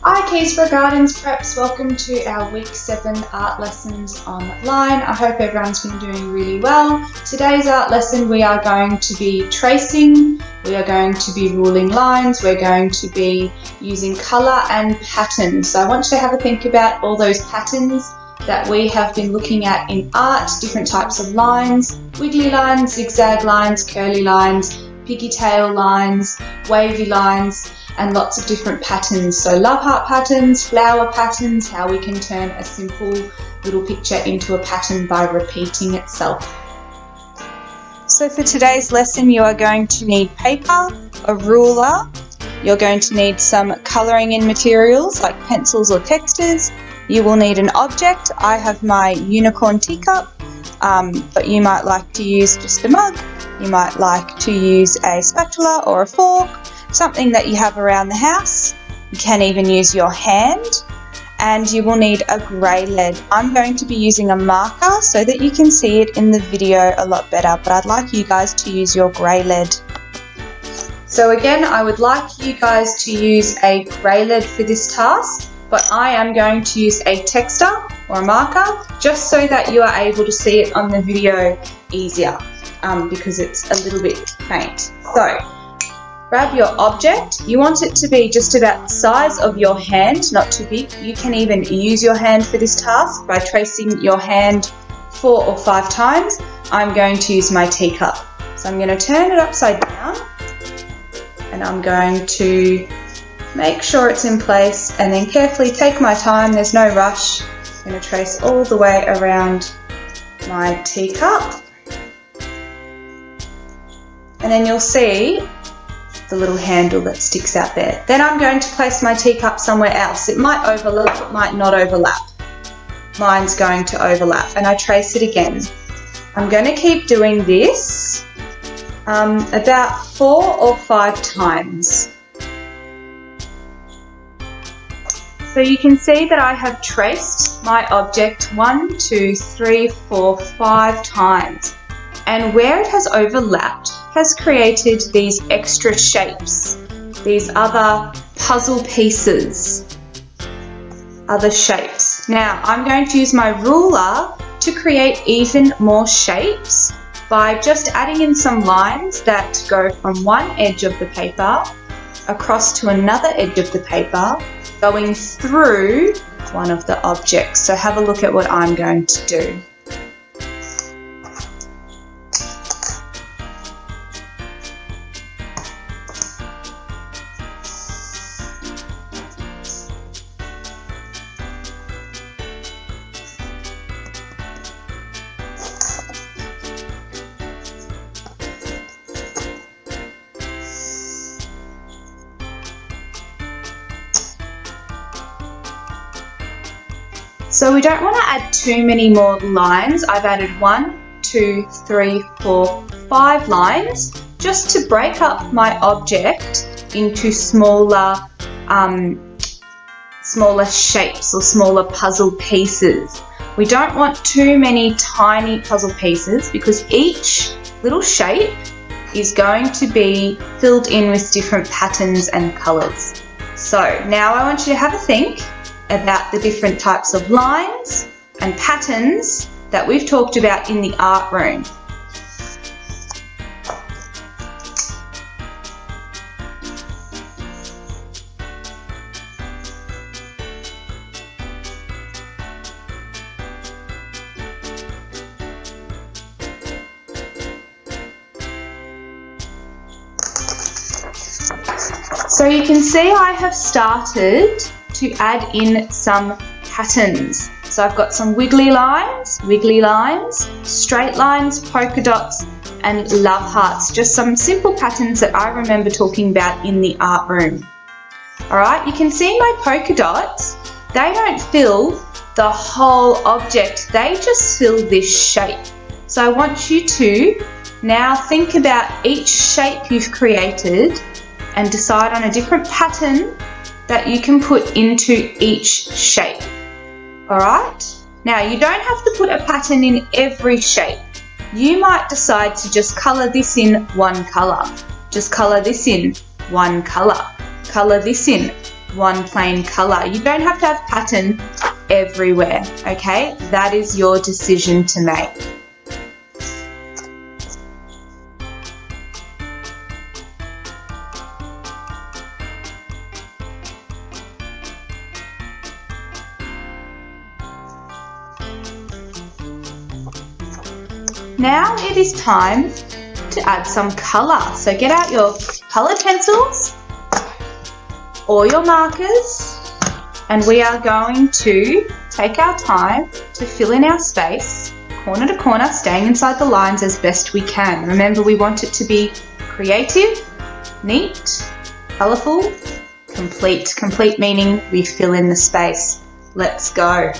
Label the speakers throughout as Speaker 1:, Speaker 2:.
Speaker 1: Hi KGPS Gardens Preps, welcome to our week 7 art lessons online. I hope everyone's been doing really well. Today's art lesson we are going to be tracing, we are going to be ruling lines, we're going to be using colour and patterns. So I want you to have a think about all those patterns that we have been looking at in art, different types of lines, wiggly lines, zigzag lines, curly lines, pigtail lines, wavy lines, and lots of different patterns. So love heart patterns, flower patterns, how we can turn a simple little picture into a pattern by repeating itself. So for today's lesson you are going to need paper, a ruler, you're going to need some colouring in materials like pencils or textures, you will need an object. I have my unicorn teacup, but you might like to use just a mug, you might like to use a spatula or a fork, something that you have around the house. You can even use your hand, and you will need a grey lead. I'm going to be using a marker so that you can see it in the video a lot better, but I'd like you guys to use your grey lead. So again, I would like you guys to use a grey lead for this task, but I am going to use a texter or a marker just so that you are able to see it on the video easier because it's a little bit faint. So grab your object. You want it to be just about the size of your hand, not too big. You can even use your hand for this task by tracing your hand 4 or 5 times. I'm going to use my teacup. So I'm going to turn it upside down and I'm going to make sure it's in place and then carefully take my time. There's no rush. I'm going to trace all the way around my teacup. And then you'll see the little handle that sticks out there. Then I'm going to place my teacup somewhere else. It might overlap, it might not overlap. Mine's going to overlap, and I trace it again. I'm going to keep doing this about 4 or 5 times. So you can see that I have traced my object 1, 2, 3, 4, 5 times. And where it has overlapped has created these extra shapes, these other puzzle pieces, other shapes. Now I'm going to use my ruler to create even more shapes by just adding in some lines that go from one edge of the paper across to another edge of the paper, going through one of the objects. So have a look at what I'm going to do. So we don't want to add too many more lines. I've added 1, 2, 3, 4, 5 lines just to break up my object into smaller shapes or smaller puzzle pieces. We don't want too many tiny puzzle pieces because each little shape is going to be filled in with different patterns and colours. So now I want you to have a think about the different types of lines and patterns that we've talked about in the art room. So you can see I have started to add in some patterns. So I've got some wiggly lines, straight lines, polka dots, and love hearts. Just some simple patterns that I remember talking about in the art room. Alright, you can see my polka dots, they don't fill the whole object, they just fill this shape. So I want you to now think about each shape you've created and decide on a different pattern that you can put into each shape. Alright? Now you don't have to put a pattern in every shape. You might decide to just colour this in one colour. Just colour this in one colour. Colour this in one plain colour. You don't have to have pattern everywhere, okay? That is your decision to make. Now it is time to add some colour. So get out your coloured pencils or your markers, and we are going to take our time to fill in our space, corner to corner, staying inside the lines as best we can. Remember, we want it to be creative, neat, colourful, complete. Complete meaning we fill in the space. Let's go.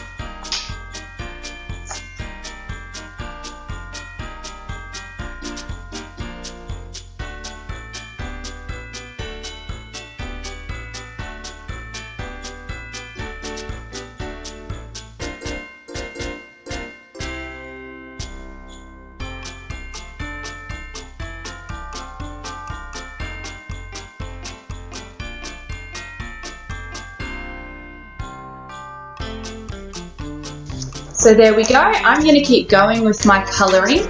Speaker 1: So there we go. I'm going to keep going with my colouring.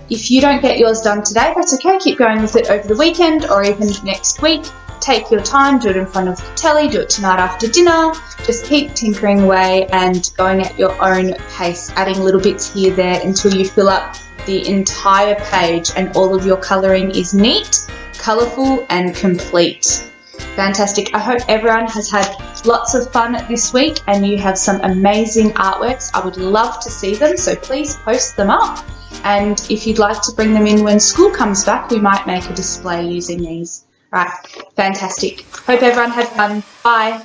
Speaker 1: If you don't get yours done today, that's okay. Keep going with it over the weekend or even next week. Take your time, do it in front of the telly, do it tonight after dinner. Just keep tinkering away and going at your own pace, adding little bits here, there until you fill up the entire page and all of your colouring is neat, colourful and complete. Fantastic. I hope everyone has had lots of fun this week and you have some amazing artworks. I would love to see them, so please post them up. And if you'd like to bring them in when school comes back, we might make a display using these. Right, fantastic. Hope everyone had fun. Bye.